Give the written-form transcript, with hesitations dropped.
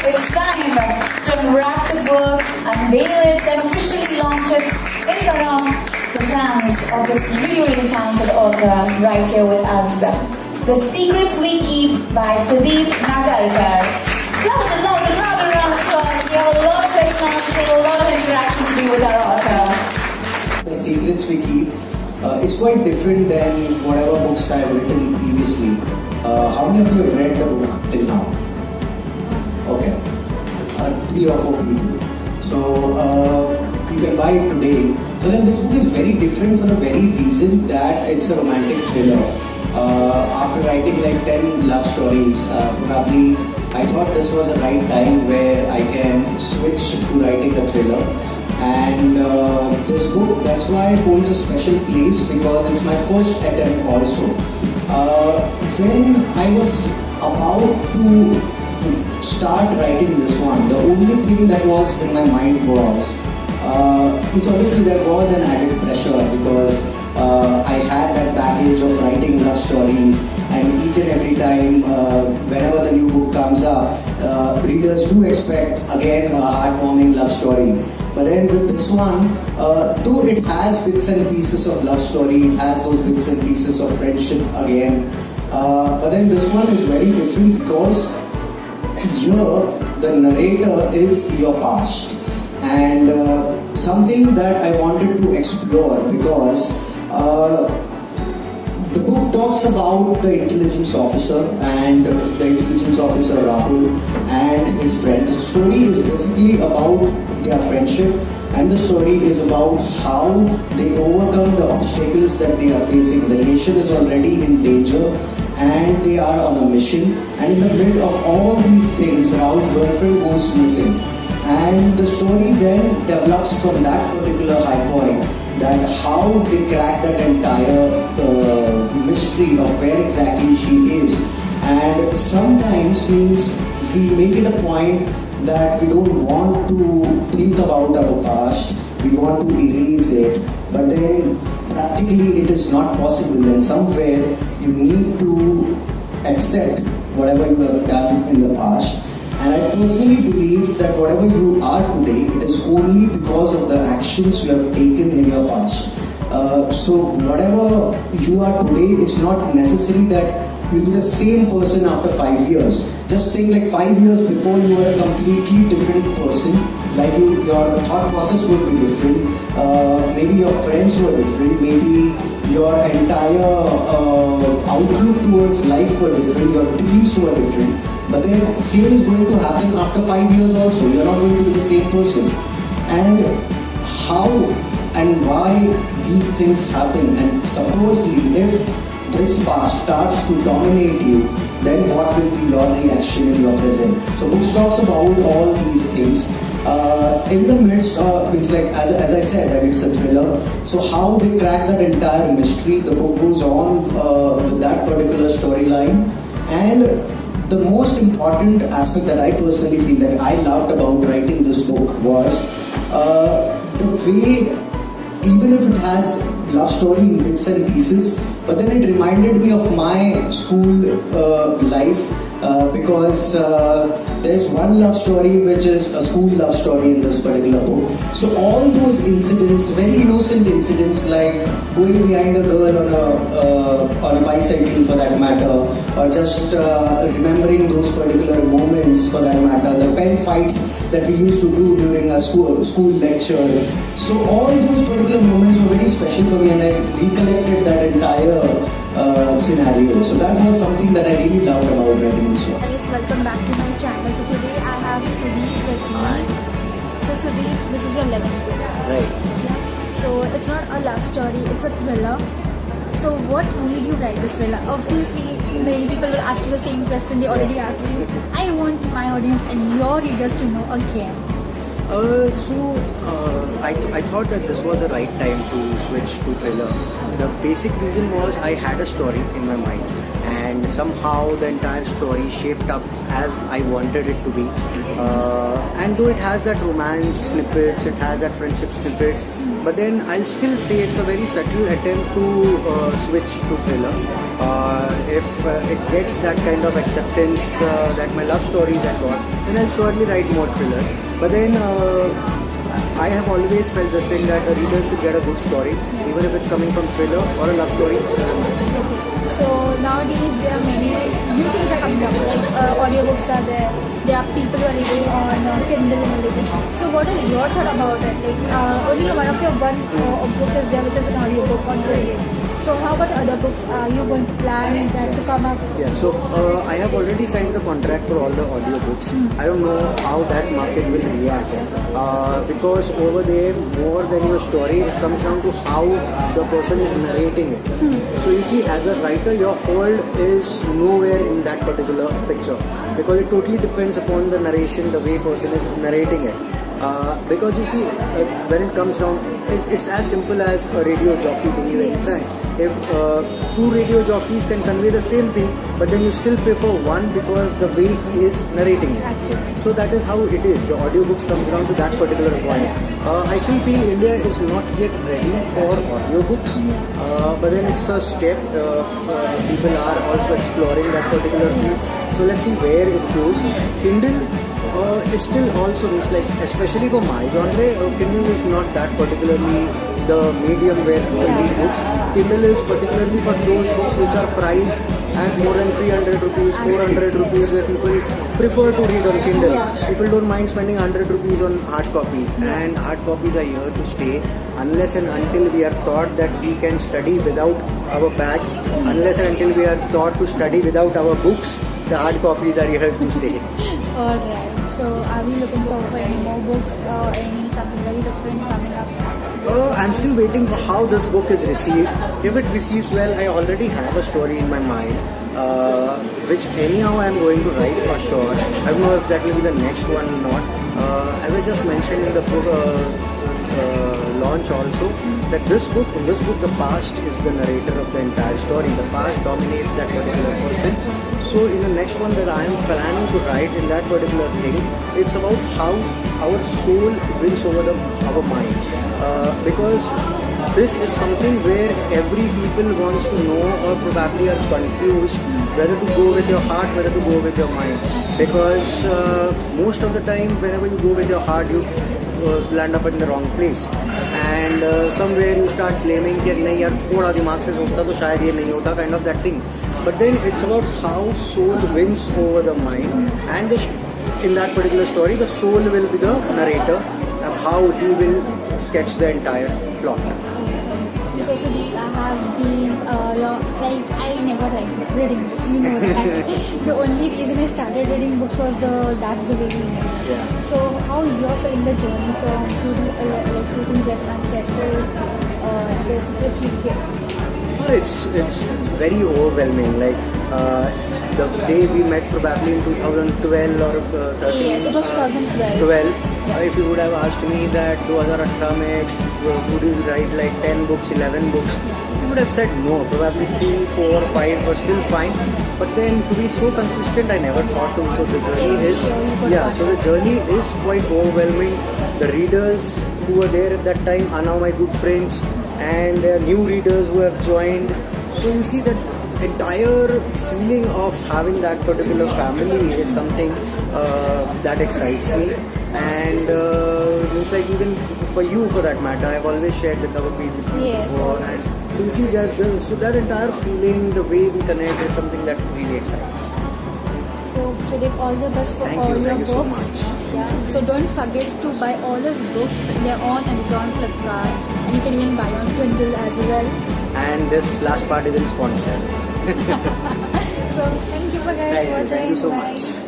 it's time to unwrap the book, unveil it, and officially launch it in front of the fans of this really, really talented author right here with us. The Secrets We Keep by Sudeep Nagarkar. Louder, louder, louder round of applause. We have a lot of questions and a lot of interactions to do with our author. The Secrets We Keep, it's quite different than whatever books I have written previously. How many of you have read the book till now? Okay. 3 or 4 people. So, you can buy it today. But then this book is very different for the very reason that it's a romantic thriller. After writing like 10 love stories, probably I thought this was the right time where I can switch to writing a thriller. And this book, that's why it holds a special place, because it's my first attempt also. When I was about to start writing this one, the only thing that was in my mind was, it's obviously there was an added pressure, because I had that baggage of writing love stories, and each and every time whenever the new book comes up, readers do expect again a heartwarming love story. But then with this one, though it has bits and pieces of love story, it has those bits and pieces of friendship again, but then this one is very different, because here the narrator is your past, and something that I wanted to explore, because the book talks about the intelligence officer and the intelligence officer Rahul and his friends. The story is basically about their friendship, and the story is about how they overcome the obstacles that they are facing. The nation is already in danger and they are on a mission, and in the middle of all these things, Rahul's girlfriend goes missing, and the story then develops from that particular high point, that how they crack that entire mystery of where exactly she is. And sometimes means we make it a point that we don't want to think about our past, we want to erase it, but then practically it is not possible, and somewhere you need to accept whatever you have done in the past. And I personally believe that whatever you are today, it is only because of the actions you have taken in your past. So whatever you are today, it's not necessary that you'll be the same person after 5 years. Just think like 5 years before you were a completely different person. Like your thought process would be different. Maybe your friends were different. Maybe your entire outlook towards life were different. Your dreams were different. But then same is going to happen after 5 years also. You're not going to be the same person. And how and why these things happen, and supposedly if this past starts to dominate you, then what will be your reaction in your present? So books talks about all these things. In the midst, it's like, as I said, that it's a thriller. So how they crack that entire mystery, the book goes on with that particular storyline. And the most important aspect that I personally feel that I loved about writing this book was the way, even if it has love story in bits and pieces, but then it reminded me of my school life, because there's one love story which is a school love story in this particular book. So all those incidents, very innocent incidents, like going behind a girl on a bicycle for that matter, or just remembering those particular moments for that matter, the pen fights that we used to do during our school lectures. So all those particular moments were very special for me, and I recollected that entire scenario. So that was something that I really loved about writing this one. Guys, welcome back to my channel. So today I have Sudeep with me. So Sudeep, this is your 11th book. Right. Yeah. So it's not a love story, it's a thriller. So what made you write this thriller? Obviously, many people will ask you the same question they already asked you. I want my audience and your readers to know again. I thought that this was the right time to switch to thriller. The basic reason was I had a story in my mind, and somehow the entire story shaped up as I wanted it to be. And though it has that romance snippets, it has that friendship snippets, but then I'll still say it's a very subtle attempt to switch to thriller. If it gets that kind of acceptance that my love stories have got, then I'll surely write more thrillers. But then I have always felt this thing that a reader should get a good story, even if it's coming from thriller or a love story. So nowadays there are many new things are coming up, like audiobooks are there. There are people who are reading on Kindle and everything. So what is your thought about it? Like only one of your book is there, which is an audiobook on Kindle. So how about other books? Are you going to plan that to come up? Yeah, so I have already signed the contract for all the audiobooks. I don't know how that market will react because over there, more than your story, it comes down to how the person is narrating it. So you see, as a writer, your hold is nowhere in that particular picture because it totally depends upon the narration, the way person is narrating it. Because you see, when it comes down, it's as simple as a radio jockey, to be very frank. If two radio jockeys can convey the same thing, but then you still prefer one because the way he is narrating it. Actually. So that is how it is. The audiobooks comes down to that particular point. I still feel India is not yet ready for audiobooks, but then it's a step. People are also exploring that particular field. So let's see where it goes. Kindle is still also like, especially for my genre, Kindle is not that particularly the medium where people read books. Kindle is particularly for those books which are priced at more than 300 rupees, 400 rupees, where people prefer to read on Kindle. People don't mind spending 100 rupees on hard copies, and hard copies are here to stay unless and until we are taught that we can study without our bags, unless and until we are taught to study without our books. The hard copies are here to stay. Alright, so are we looking forward for any more books or any something very different coming up? I'm still waiting for how this book is received. If it receives well, I already have a story in my mind, which anyhow I'm going to write for sure. I don't know if that will be the next one or not. As I just mentioned in the book launch also, that in this book, the past is the narrator of the entire story. The past dominates that particular person. So in the next one that I am planning to write in that particular thing, it's about how our soul wins over our mind. Because this is something where every people wants to know or probably are confused whether to go with your heart, whether to go with your mind. Because most of the time, whenever you go with your heart, you land up in the wrong place. And somewhere you start claiming that nahi yaar, thoda dimag se sochta to shayad ye nahi hota, kind of that thing. But then it's about how soul wins over the mind, and in that particular story, the soul will be the narrator and how he will sketch the entire plot. So Sudeep, I have been, I never liked reading books, you know that. The only reason I started reading books was That's the Way We Met. Yeah. So how you're feeling the journey from few things left unsaid to the secrets we get? It's very overwhelming. Like the day we met, probably in 2012 or 13. Yes, it was 2012. 12. If you would have asked me that 2018 mein would you write like 10 books, 11 books, you would have said no. Probably 3, 4, 5 was still fine. But then to be so consistent, I never thought to. So the journey is So the journey is quite overwhelming. The readers who were there at that time are now my good friends, and there are new readers who have joined. So you see that entire feeling of having that particular family is something that excites me. And it's like even for you, for that matter, I've always shared with our people before. And so you see that entire feeling, the way we connect is something that really excites. So Sudeep, all the best for all your books. So don't forget to buy all his books. They're on Amazon, Flipkart, and you can even buy on Kindle as well. And this last part isn't sponsored. So thank you for guys watching. Thank you so Bye. much.